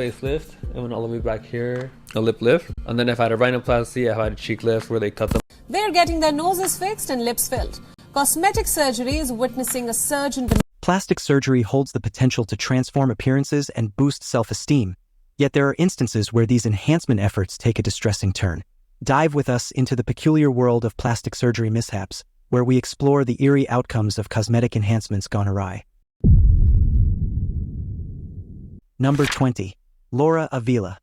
facelift. It went all the way back here, a lip lift. And then I've had a rhinoplasty, I've had a cheek lift where they cut them. They're getting their noses fixed and lips filled. Cosmetic surgery is witnessing a surge in demand. Plastic surgery holds the potential to transform appearances and boost self-esteem. Yet there are instances where these enhancement efforts take a distressing turn. Dive with us into the peculiar world of plastic surgery mishaps, where we explore the eerie outcomes of cosmetic enhancements gone awry. Number 20. Laura Avila.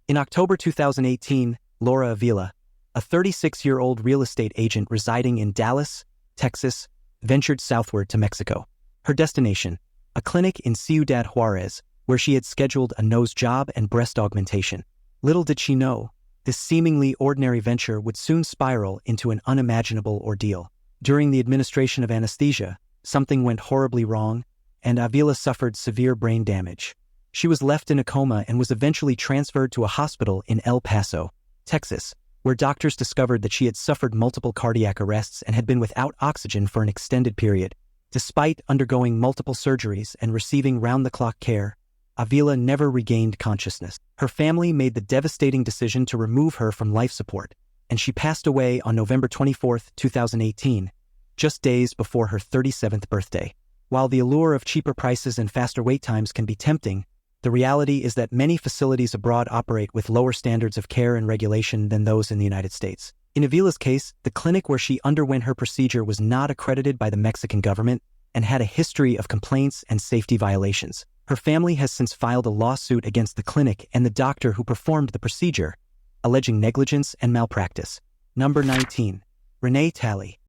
In October 2018, Laura Avila, a 36-year-old real estate agent residing in Dallas, Texas, ventured southward to Mexico. Her destination, a clinic in Ciudad Juarez, where she had scheduled a nose job and breast augmentation. Little did she know, this seemingly ordinary venture would soon spiral into an unimaginable ordeal. During the administration of anesthesia, something went horribly wrong, and Avila suffered severe brain damage. She was left in a coma and was eventually transferred to a hospital in El Paso, Texas, where doctors discovered that she had suffered multiple cardiac arrests and had been without oxygen for an extended period. Despite undergoing multiple surgeries and receiving round-the-clock care, Avila never regained consciousness. Her family made the devastating decision to remove her from life support, and she passed away on November 24, 2018, just days before her 37th birthday. While the allure of cheaper prices and faster wait times can be tempting, the reality is that many facilities abroad operate with lower standards of care and regulation than those in the United States. In Avila's case, the clinic where she underwent her procedure was not accredited by the Mexican government and had a history of complaints and safety violations. Her family has since filed a lawsuit against the clinic and the doctor who performed the procedure, alleging negligence and malpractice. Number 19. Renee Tally.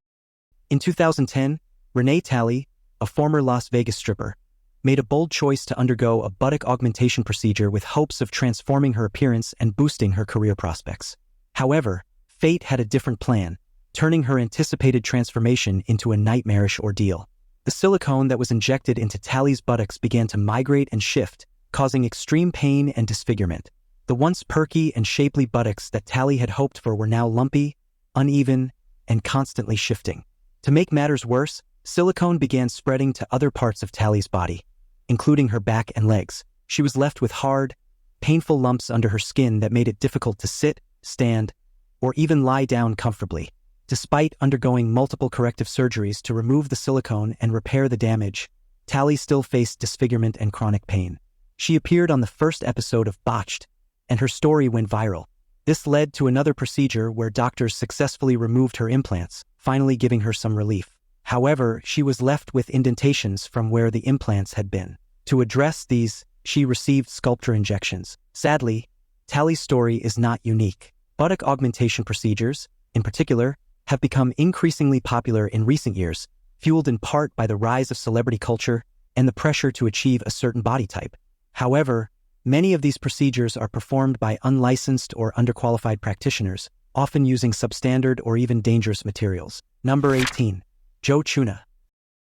In 2010, Renee Tally, a former Las Vegas stripper, made a bold choice to undergo a buttock augmentation procedure with hopes of transforming her appearance and boosting her career prospects. However, fate had a different plan, turning her anticipated transformation into a nightmarish ordeal. The silicone that was injected into Tally's buttocks began to migrate and shift, causing extreme pain and disfigurement. The once perky and shapely buttocks that Tally had hoped for were now lumpy, uneven, and constantly shifting. To make matters worse, silicone began spreading to other parts of Tally's body, including her back and legs. She was left with hard, painful lumps under her skin that made it difficult to sit, stand, or even lie down comfortably. Despite undergoing multiple corrective surgeries to remove the silicone and repair the damage, Tally still faced disfigurement and chronic pain. She appeared on the first episode of Botched, and her story went viral. This led to another procedure where doctors successfully removed her implants, finally giving her some relief. However, she was left with indentations from where the implants had been. To address these, she received sculpture injections. Sadly, Tally's story is not unique. Buttock augmentation procedures, in particular, have become increasingly popular in recent years, fueled in part by the rise of celebrity culture and the pressure to achieve a certain body type. However, many of these procedures are performed by unlicensed or underqualified practitioners, often using substandard or even dangerous materials. Number 18. Chuna.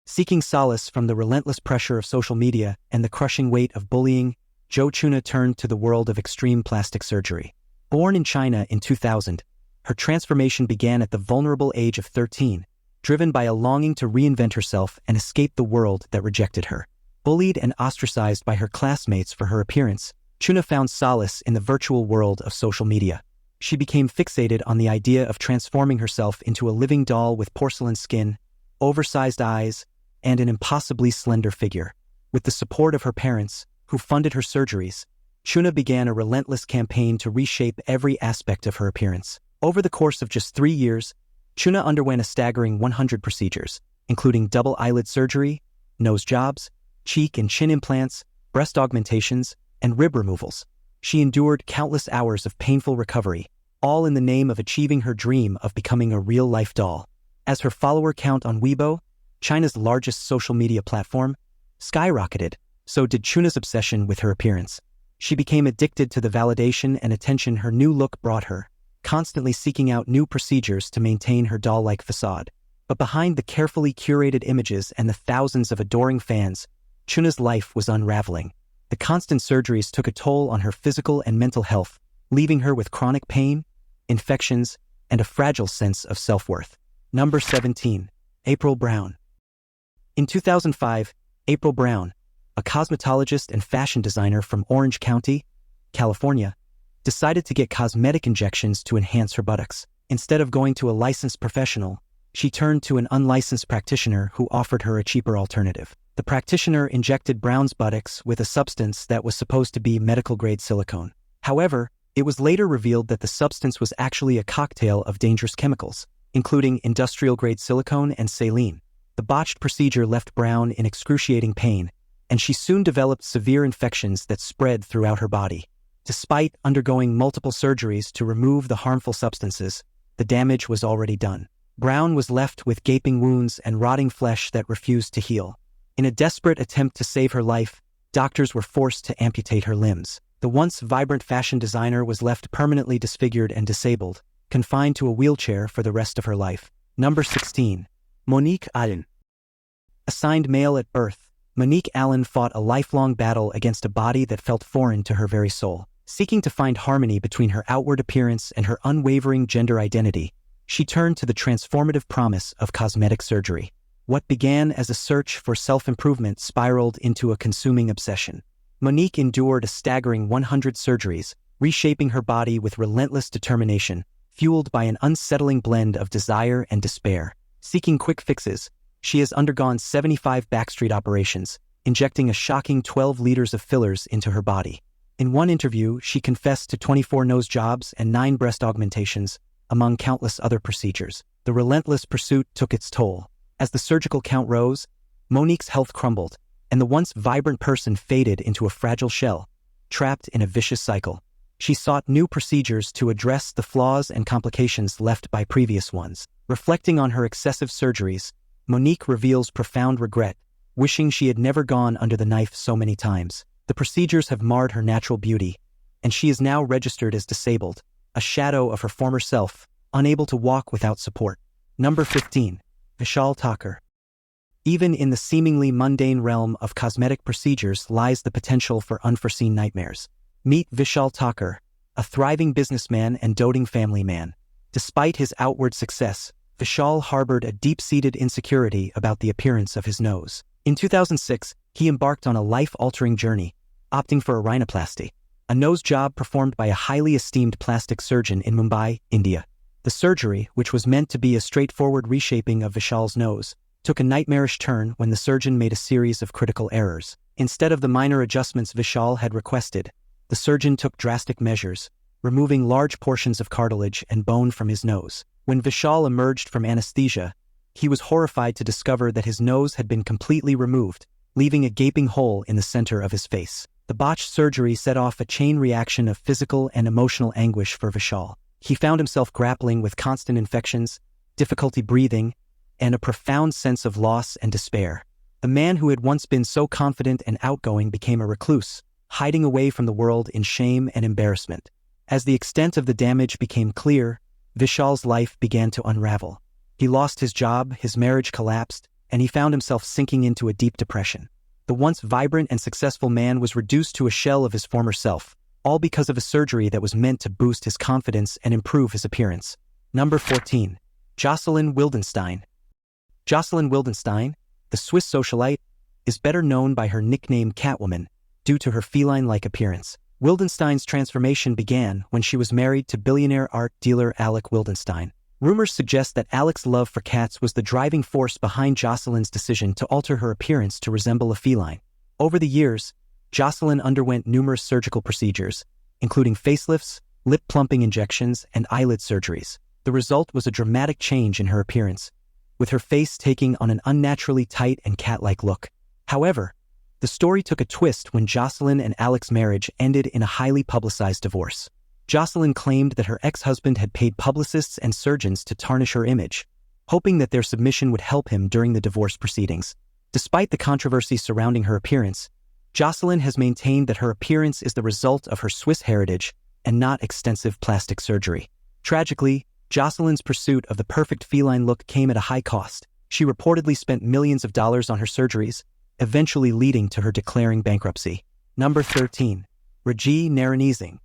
Seeking solace from the relentless pressure of social media and the crushing weight of bullying, Chuna turned to the world of extreme plastic surgery. Born in China in 2000, her transformation began at the vulnerable age of 13, driven by a longing to reinvent herself and escape the world that rejected her. Bullied and ostracized by her classmates for her appearance, Chuna found solace in the virtual world of social media. She became fixated on the idea of transforming herself into a living doll with porcelain skin, oversized eyes, and an impossibly slender figure. With the support of her parents, who funded her surgeries, Chuna began a relentless campaign to reshape every aspect of her appearance. Over the course of just 3 years, Chuna underwent a staggering 100 procedures, including double eyelid surgery, nose jobs, cheek and chin implants, breast augmentations, and rib removals. She endured countless hours of painful recovery, all in the name of achieving her dream of becoming a real-life doll. As her follower count on Weibo, China's largest social media platform, skyrocketed, so did Chuna's obsession with her appearance. She became addicted to the validation and attention her new look brought her, constantly seeking out new procedures to maintain her doll-like facade. But behind the carefully curated images and the thousands of adoring fans, Chuna's life was unraveling. The constant surgeries took a toll on her physical and mental health, leaving her with chronic pain, infections, and a fragile sense of self-worth. Number 17. April Brown. In 2005, April Brown, a cosmetologist and fashion designer from Orange County, California, decided to get cosmetic injections to enhance her buttocks. Instead of going to a licensed professional, she turned to an unlicensed practitioner who offered her a cheaper alternative. The practitioner injected Brown's buttocks with a substance that was supposed to be medical-grade silicone. However, it was later revealed that the substance was actually a cocktail of dangerous chemicals, including industrial-grade silicone and saline. The botched procedure left Brown in excruciating pain, and she soon developed severe infections that spread throughout her body. Despite undergoing multiple surgeries to remove the harmful substances, the damage was already done. Brown was left with gaping wounds and rotting flesh that refused to heal. In a desperate attempt to save her life, doctors were forced to amputate her limbs. The once vibrant fashion designer was left permanently disfigured and disabled, confined to a wheelchair for the rest of her life. Number 16. Monique Allen. Assigned male at birth, Monique Allen fought a lifelong battle against a body that felt foreign to her very soul. Seeking to find harmony between her outward appearance and her unwavering gender identity, she turned to the transformative promise of cosmetic surgery. What began as a search for self-improvement spiraled into a consuming obsession. Monique endured a staggering 100 surgeries, reshaping her body with relentless determination, fueled by an unsettling blend of desire and despair. Seeking quick fixes, she has undergone 75 backstreet operations, injecting a shocking 12 liters of fillers into her body. In one interview, she confessed to 24 nose jobs and 9 breast augmentations, among countless other procedures. The relentless pursuit took its toll. As the surgical count rose, Monique's health crumbled, and the once vibrant person faded into a fragile shell, trapped in a vicious cycle. She sought new procedures to address the flaws and complications left by previous ones. Reflecting on her excessive surgeries, Monique reveals profound regret, wishing she had never gone under the knife so many times. The procedures have marred her natural beauty, and she is now registered as disabled, a shadow of her former self, unable to walk without support. Number 15. Vall Kocher. Even in the seemingly mundane realm of cosmetic procedures lies the potential for unforeseen nightmares. Meet Vall Kocher, a thriving businessman and doting family man. Despite his outward success, Vall harbored a deep-seated insecurity about the appearance of his nose. In 2006, he embarked on a life-altering journey, opting for a rhinoplasty, a nose job performed by a highly esteemed plastic surgeon in Mumbai, India. The surgery, which was meant to be a straightforward reshaping of Vall's nose, took a nightmarish turn when the surgeon made a series of critical errors. Instead of the minor adjustments Vall had requested, the surgeon took drastic measures, removing large portions of cartilage and bone from his nose. When Vall emerged from anesthesia, he was horrified to discover that his nose had been completely removed, leaving a gaping hole in the center of his face. The botched surgery set off a chain reaction of physical and emotional anguish for Vall. He found himself grappling with constant infections, difficulty breathing, and a profound sense of loss and despair. The man who had once been so confident and outgoing became a recluse, hiding away from the world in shame and embarrassment. As the extent of the damage became clear, Vall's life began to unravel. He lost his job, his marriage collapsed, and he found himself sinking into a deep depression. The once vibrant and successful man was reduced to a shell of his former self, all because of a surgery that was meant to boost his confidence and improve his appearance. Number 14. Joselyn Wildenstein. Joselyn Wildenstein, the Swiss socialite, is better known by her nickname Catwoman due to her feline-like appearance. Wildenstein's transformation began when she was married to billionaire art dealer Alec Wildenstein. Rumors suggest that Alec's love for cats was the driving force behind Joselyn's decision to alter her appearance to resemble a feline. Over the years, Joselyn underwent numerous surgical procedures, including facelifts, lip plumping injections, and eyelid surgeries. The result was a dramatic change in her appearance, with her face taking on an unnaturally tight and cat-like look. However, the story took a twist when Joselyn and Alec's marriage ended in a highly publicized divorce. Joselyn claimed that her ex-husband had paid publicists and surgeons to tarnish her image, hoping that their submission would help him during the divorce proceedings. Despite the controversy surrounding her appearance, Joselyn has maintained that her appearance is the result of her Swiss heritage and not extensive plastic surgery. Tragically, Joselyn's pursuit of the perfect feline look came at a high cost. She reportedly spent millions of dollars on her surgeries, eventually leading to her declaring bankruptcy. Number 13. Regina Ning.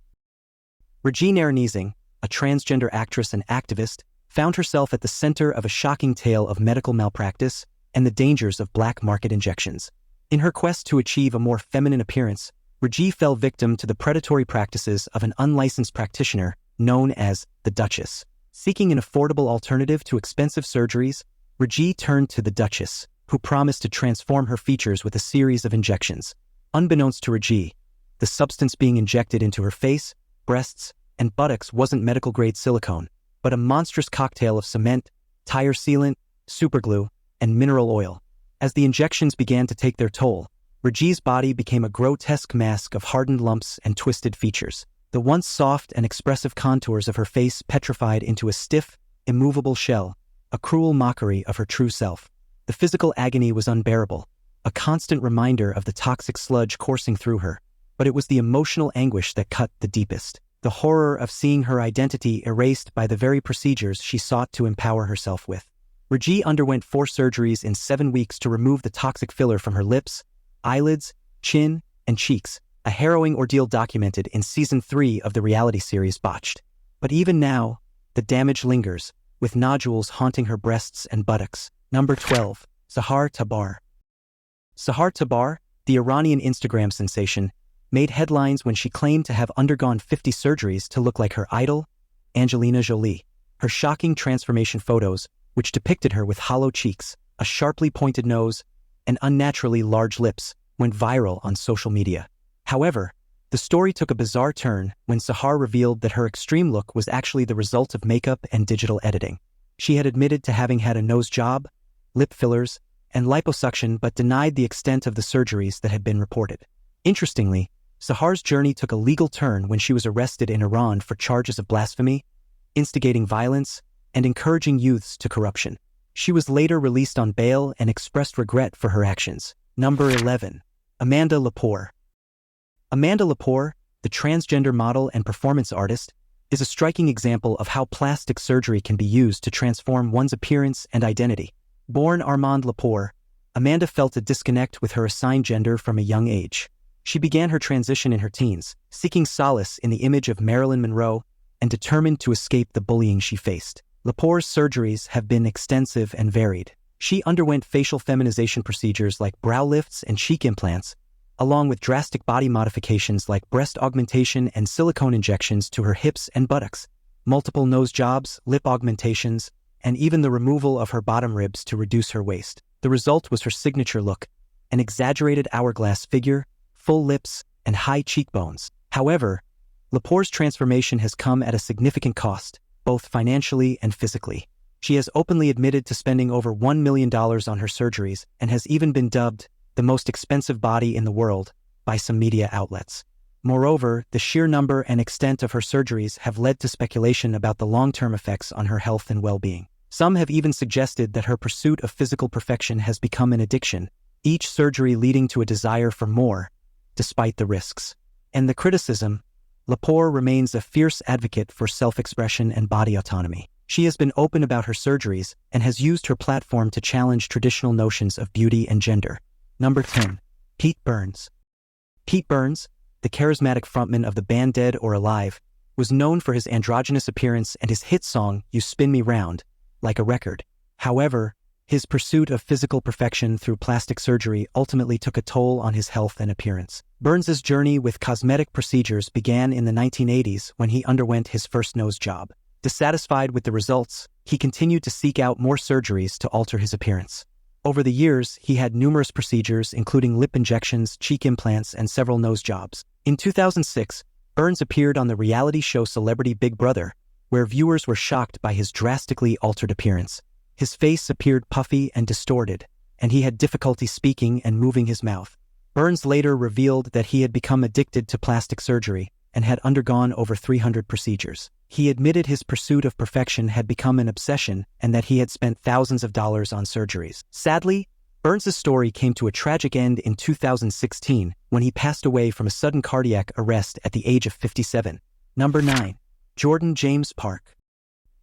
Regina Ning, a transgender actress and activist, found herself at the center of a shocking tale of medical malpractice and the dangers of black market injections. In her quest to achieve a more feminine appearance, Regina fell victim to the predatory practices of an unlicensed practitioner known as the Duchess. Seeking an affordable alternative to expensive surgeries, Regina turned to the Duchess, who promised to transform her features with a series of injections. Unbeknownst to Regina, the substance being injected into her face, breasts, and buttocks wasn't medical-grade silicone, but a monstrous cocktail of cement, tire sealant, superglue, and mineral oil. As the injections began to take their toll, Regina's body became a grotesque mask of hardened lumps and twisted features. The once soft and expressive contours of her face petrified into a stiff, immovable shell, a cruel mockery of her true self. The physical agony was unbearable, a constant reminder of the toxic sludge coursing through her, but it was the emotional anguish that cut the deepest. The horror of seeing her identity erased by the very procedures she sought to empower herself with. Regina underwent 4 surgeries in 7 weeks to remove the toxic filler from her lips, eyelids, chin, and cheeks, a harrowing ordeal documented in Season 3 of the reality series Botched. But even now, the damage lingers, with nodules haunting her breasts and buttocks. Number 12. Sahar Tabar. Sahar Tabar, the Iranian Instagram sensation, made headlines when she claimed to have undergone 50 surgeries to look like her idol, Angelina Jolie. Her shocking transformation photos, which depicted her with hollow cheeks, a sharply pointed nose, and unnaturally large lips, went viral on social media. However, the story took a bizarre turn when Sahar revealed that her extreme look was actually the result of makeup and digital editing. She had admitted to having had a nose job, lip fillers, and liposuction but denied the extent of the surgeries that had been reported. Interestingly, Sahar's journey took a legal turn when she was arrested in Iran for charges of blasphemy, instigating violence, and encouraging youths to corruption. She was later released on bail and expressed regret for her actions. Number 11. Amanda Leapor. Amanda Leapor, the transgender model and performance artist, is a striking example of how plastic surgery can be used to transform one's appearance and identity. Born Armand Leapor, Amanda felt a disconnect with her assigned gender from a young age. She began her transition in her teens, seeking solace in the image of Marilyn Monroe and determined to escape the bullying she faced. Leapor's surgeries have been extensive and varied. She underwent facial feminization procedures like brow lifts and cheek implants, along with drastic body modifications like breast augmentation and silicone injections to her hips and buttocks, multiple nose jobs, lip augmentations, and even the removal of her bottom ribs to reduce her waist. The result was her signature look, an exaggerated hourglass figure, full lips, and high cheekbones. However, Leapor's transformation has come at a significant cost, both financially and physically. She has openly admitted to spending over $1 million on her surgeries and has even been dubbed the most expensive body in the world by some media outlets. Moreover, the sheer number and extent of her surgeries have led to speculation about the long-term effects on her health and well-being. Some have even suggested that her pursuit of physical perfection has become an addiction, each surgery leading to a desire for more, despite the risks. And the criticism, Leapor remains a fierce advocate for self-expression and body autonomy. She has been open about her surgeries and has used her platform to challenge traditional notions of beauty and gender. Number 10. Pete Burns. Pete Burns, the charismatic frontman of the band Dead or Alive, was known for his androgynous appearance and his hit song, You Spin Me Round, like a record. However, his pursuit of physical perfection through plastic surgery ultimately took a toll on his health and appearance. Burns's journey with cosmetic procedures began in the 1980s when he underwent his first nose job. Dissatisfied with the results, he continued to seek out more surgeries to alter his appearance. Over the years, he had numerous procedures including lip injections, cheek implants, and several nose jobs. In 2006, Burns appeared on the reality show Celebrity Big Brother, where viewers were shocked by his drastically altered appearance. His face appeared puffy and distorted, and he had difficulty speaking and moving his mouth. Burns later revealed that he had become addicted to plastic surgery and had undergone over 300 procedures. He admitted his pursuit of perfection had become an obsession and that he had spent thousands of dollars on surgeries. Sadly, Burns's story came to a tragic end in 2016 when he passed away from a sudden cardiac arrest at the age of 57. Number 9. Jordan James Park.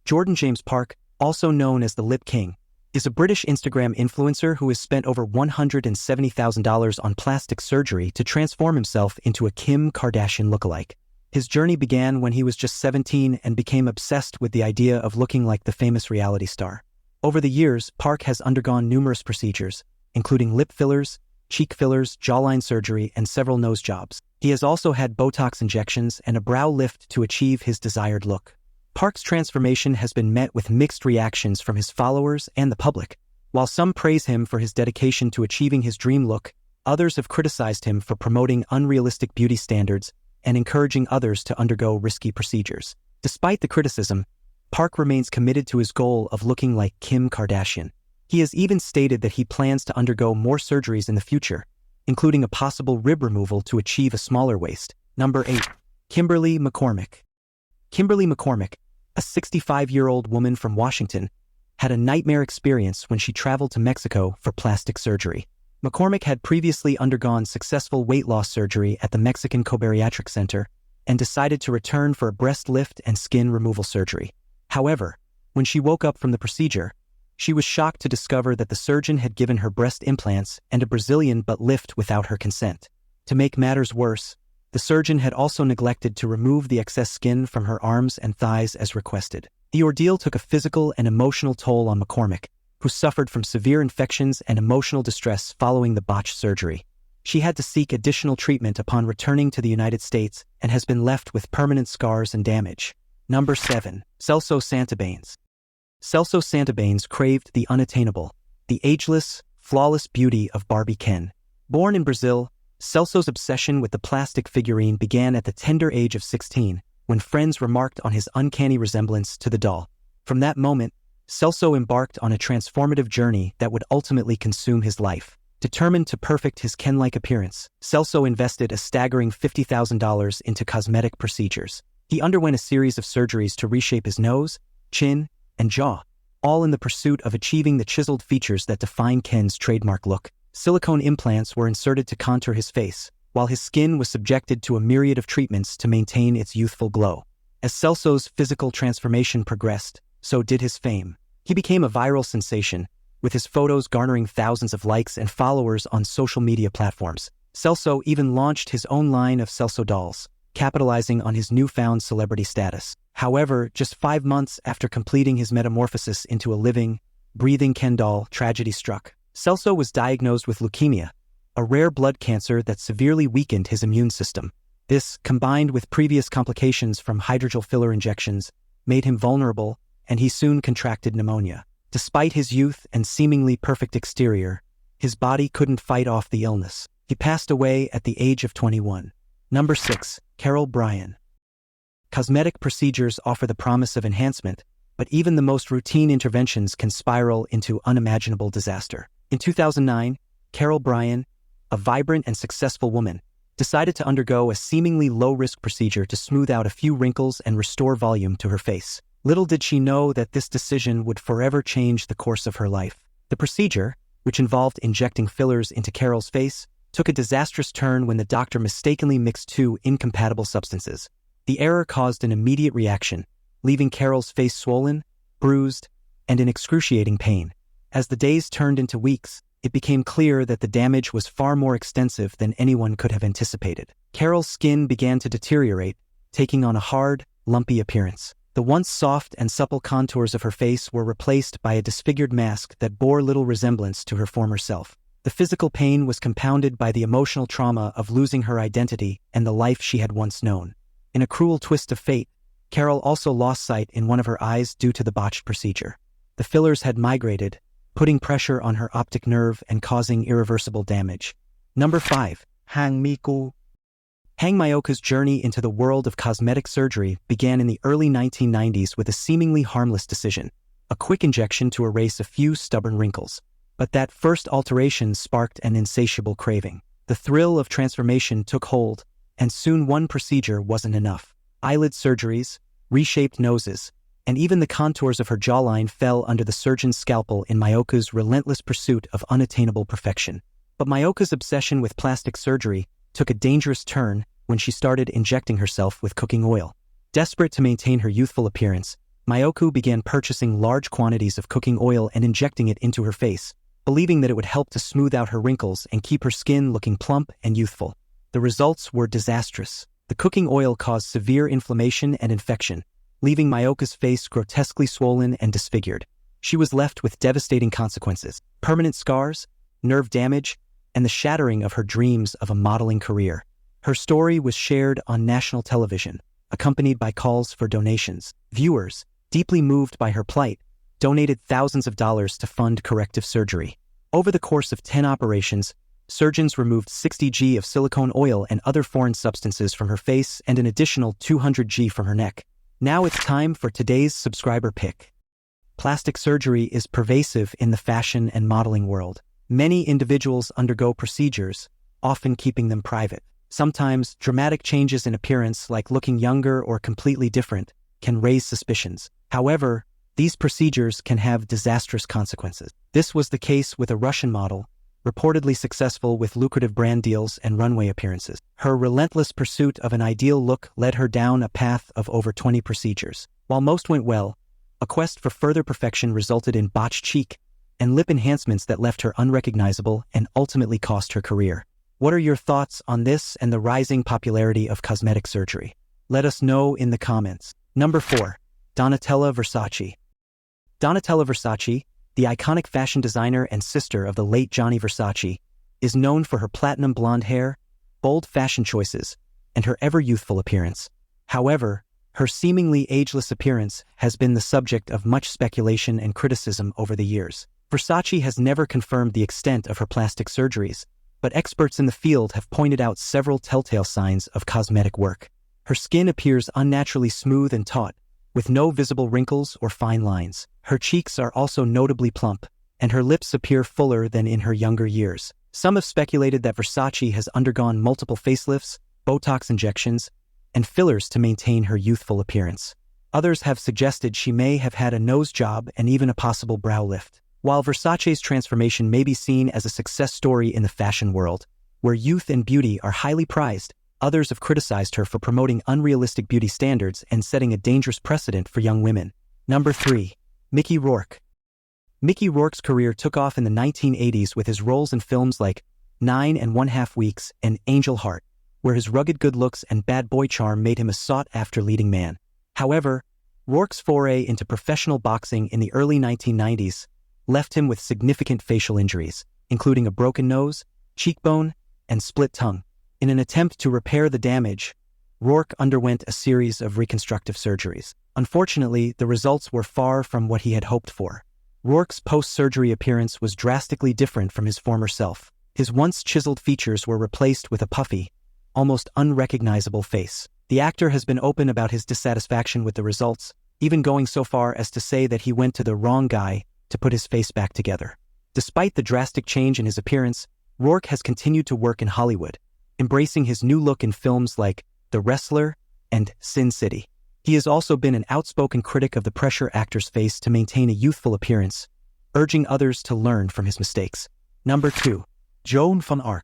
Jordan James Park, also known as the Lip King, is a British Instagram influencer who has spent over $170,000 on plastic surgery to transform himself into a Kim Kardashian lookalike. His journey began when he was just 17 and became obsessed with the idea of looking like the famous reality star. Over the years, Park has undergone numerous procedures, including lip fillers, cheek fillers, jawline surgery, and several nose jobs. He has also had Botox injections and a brow lift to achieve his desired look. Park's transformation has been met with mixed reactions from his followers and the public. While some praise him for his dedication to achieving his dream look, others have criticized him for promoting unrealistic beauty standards and encouraging others to undergo risky procedures. Despite the criticism, Park remains committed to his goal of looking like Kim Kardashian. He has even stated that he plans to undergo more surgeries in the future, including a possible rib removal to achieve a smaller waist. Number 8. Kimberly McCormick. Kimberly McCormick, a 65-year-old woman from Washington, had a nightmare experience when she traveled to Mexico for plastic surgery. McCormick had previously undergone successful weight loss surgery at the Mexican Cobariatric Center and decided to return for a breast lift and skin removal surgery. However, when she woke up from the procedure, she was shocked to discover that the surgeon had given her breast implants and a Brazilian butt lift without her consent. To make matters worse, the surgeon had also neglected to remove the excess skin from her arms and thighs as requested. The ordeal took a physical and emotional toll on McCormick, who suffered from severe infections and emotional distress following the botched surgery. She had to seek additional treatment upon returning to the United States and has been left with permanent scars and damage. Number 7. Celso Santaan. Celso Santaan craved the unattainable, the ageless, flawless beauty of Barbie Ken. Born in Brazil, Celso's obsession with the plastic figurine began at the tender age of 16, when friends remarked on his uncanny resemblance to the doll. From that moment, Celso embarked on a transformative journey that would ultimately consume his life. Determined to perfect his Ken-like appearance, Celso invested a staggering $50,000 into cosmetic procedures. He underwent a series of surgeries to reshape his nose, chin, and jaw, all in the pursuit of achieving the chiseled features that define Ken's trademark look. Silicone implants were inserted to contour his face, while his skin was subjected to a myriad of treatments to maintain its youthful glow. As Celso's physical transformation progressed, so did his fame. He became a viral sensation, with his photos garnering thousands of likes and followers on social media platforms. Celso even launched his own line of Celso dolls, capitalizing on his newfound celebrity status. However, just 5 months after completing his metamorphosis into a living, breathing Ken doll, tragedy struck. Celso was diagnosed with leukemia, a rare blood cancer that severely weakened his immune system. This, combined with previous complications from hydrogel filler injections, made him vulnerable, and he soon contracted pneumonia. Despite his youth and seemingly perfect exterior, his body couldn't fight off the illness. He passed away at the age of 21. Number 6. Bryan. Cosmetic procedures offer the promise of enhancement, but even the most routine interventions can spiral into unimaginable disaster. In 2009, Bryan, a vibrant and successful woman, decided to undergo a seemingly low-risk procedure to smooth out a few wrinkles and restore volume to her face. Little did she know that this decision would forever change the course of her life. The procedure, which involved injecting fillers into Carol's face, took a disastrous turn when the doctor mistakenly mixed 2 incompatible substances. The error caused an immediate reaction, leaving Carol's face swollen, bruised, and in excruciating pain. As the days turned into weeks, it became clear that the damage was far more extensive than anyone could have anticipated. Carol's skin began to deteriorate, taking on a hard, lumpy appearance. The once soft and supple contours of her face were replaced by a disfigured mask that bore little resemblance to her former self. The physical pain was compounded by the emotional trauma of losing her identity and the life she had once known. In a cruel twist of fate, Carol also lost sight in one of her eyes due to the botched procedure. The fillers had migrated, putting pressure on her optic nerve and causing irreversible damage. Number 5. Hang Maioka's journey into the world of cosmetic surgery began in the early 1990s with a seemingly harmless decision, a quick injection to erase a few stubborn wrinkles. But that first alteration sparked an insatiable craving. The thrill of transformation took hold, and soon one procedure wasn't enough. Eyelid surgeries, reshaped noses, and even the contours of her jawline fell under the surgeon's scalpel in Maioka's relentless pursuit of unattainable perfection. But Maioka's obsession with plastic surgery took a dangerous turn when she started injecting herself with cooking oil. Desperate to maintain her youthful appearance, Maioka began purchasing large quantities of cooking oil and injecting it into her face, believing that it would help to smooth out her wrinkles and keep her skin looking plump and youthful. The results were disastrous. The cooking oil caused severe inflammation and infection, leaving Maioka's face grotesquely swollen and disfigured. She was left with devastating consequences: permanent scars, nerve damage, and the shattering of her dreams of a modeling career. Her story was shared on national television, accompanied by calls for donations. Viewers, deeply moved by her plight, donated thousands of dollars to fund corrective surgery. Over the course of 10 operations, surgeons removed 60 g of silicone oil and other foreign substances from her face and an additional 200 g from her neck. Now it's time for today's subscriber pick. Plastic surgery is pervasive in the fashion and modeling world. Many individuals undergo procedures, often keeping them private. Sometimes, dramatic changes in appearance, like looking younger or completely different, can raise suspicions. However, these procedures can have disastrous consequences. This was the case with a Russian model, reportedly successful with lucrative brand deals and runway appearances. Her relentless pursuit of an ideal look led her down a path of over 20 procedures. While most went well, a quest for further perfection resulted in botched cheek and lip enhancements that left her unrecognizable and ultimately cost her career. What are your thoughts on this and the rising popularity of cosmetic surgery? Let us know in the comments. Number 4. Donatella Versace. Donatella Versace, the iconic fashion designer and sister of the late Gianni Versace, is known for her platinum blonde hair, bold fashion choices, and her ever-youthful appearance. However, her seemingly ageless appearance has been the subject of much speculation and criticism over the years. Versace has never confirmed the extent of her plastic surgeries, but experts in the field have pointed out several telltale signs of cosmetic work. Her skin appears unnaturally smooth and taut, with no visible wrinkles or fine lines. Her cheeks are also notably plump, and her lips appear fuller than in her younger years. Some have speculated that Versace has undergone multiple facelifts, Botox injections, and fillers to maintain her youthful appearance. Others have suggested she may have had a nose job and even a possible brow lift. While Versace's transformation may be seen as a success story in the fashion world, where youth and beauty are highly prized, others have criticized her for promoting unrealistic beauty standards and setting a dangerous precedent for young women. Number 3. Mickey Rourke. Mickey Rourke's career took off in the 1980s with his roles in films like 9½ Weeks and Angel Heart, where his rugged good looks and bad boy charm made him a sought-after leading man. However, Rourke's foray into professional boxing in the early 1990s left him with significant facial injuries, including a broken nose, cheekbone, and split tongue. In an attempt to repair the damage, Rourke underwent a series of reconstructive surgeries. Unfortunately, the results were far from what he had hoped for. Rourke's post-surgery appearance was drastically different from his former self. His once chiseled features were replaced with a puffy, almost unrecognizable face. The actor has been open about his dissatisfaction with the results, even going so far as to say that he went to the wrong guy to put his face back together. Despite the drastic change in his appearance, Rourke has continued to work in Hollywood, embracing his new look in films like The Wrestler and Sin City. He has also been an outspoken critic of the pressure actors face to maintain a youthful appearance, urging others to learn from his mistakes. Number 2. Joan Vanarro.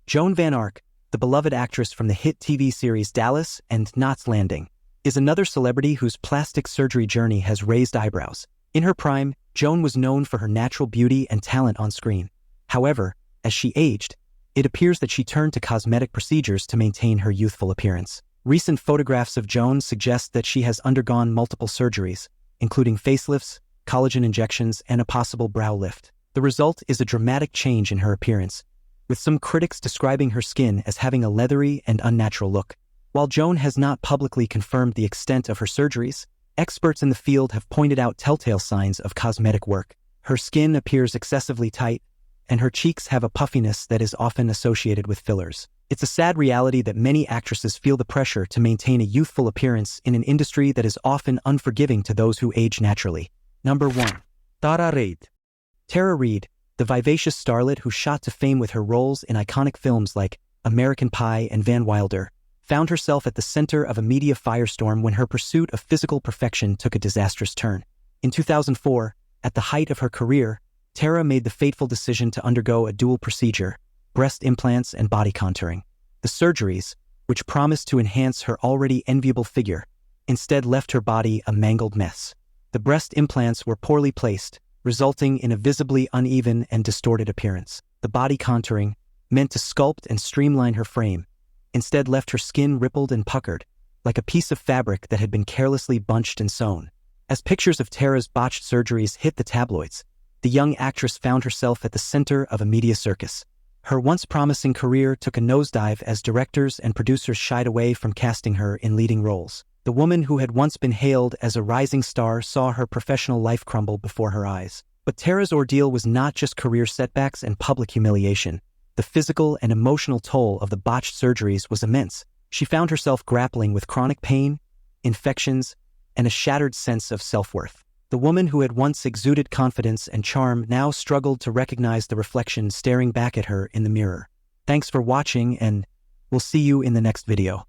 Joan Vanarro, the beloved actress from the hit TV series Dallas and Knots Landing, is another celebrity whose plastic surgery journey has raised eyebrows. In her prime, Joan was known for her natural beauty and talent on screen. However, as she aged, it appears that she turned to cosmetic procedures to maintain her youthful appearance. Recent photographs of Joan suggest that she has undergone multiple surgeries, including facelifts, collagen injections, and a possible brow lift. The result is a dramatic change in her appearance, with some critics describing her skin as having a leathery and unnatural look. While Joan has not publicly confirmed the extent of her surgeries, experts in the field have pointed out telltale signs of cosmetic work. Her skin appears excessively tight, and her cheeks have a puffiness that is often associated with fillers. It's a sad reality that many actresses feel the pressure to maintain a youthful appearance in an industry that is often unforgiving to those who age naturally. Number 1. Reid. Tara Reid, the vivacious starlet who shot to fame with her roles in iconic films like American Pie and Van Wilder, found herself at the center of a media firestorm when her pursuit of physical perfection took a disastrous turn. In 2004, at the height of her career, Tara made the fateful decision to undergo a dual procedure, breast implants and body contouring. The surgeries, which promised to enhance her already enviable figure, instead left her body a mangled mess. The breast implants were poorly placed, resulting in a visibly uneven and distorted appearance. The body contouring, meant to sculpt and streamline her frame, instead left her skin rippled and puckered, like a piece of fabric that had been carelessly bunched and sewn. As pictures of Tara's botched surgeries hit the tabloids, the young actress found herself at the center of a media circus. Her once promising career took a nosedive as directors and producers shied away from casting her in leading roles. The woman who had once been hailed as a rising star saw her professional life crumble before her eyes. But Tara's ordeal was not just career setbacks and public humiliation. The physical and emotional toll of the botched surgeries was immense. She found herself grappling with chronic pain, infections, and a shattered sense of self-worth. The woman who had once exuded confidence and charm now struggled to recognize the reflection staring back at her in the mirror. Thanks for watching, and we'll see you in the next video.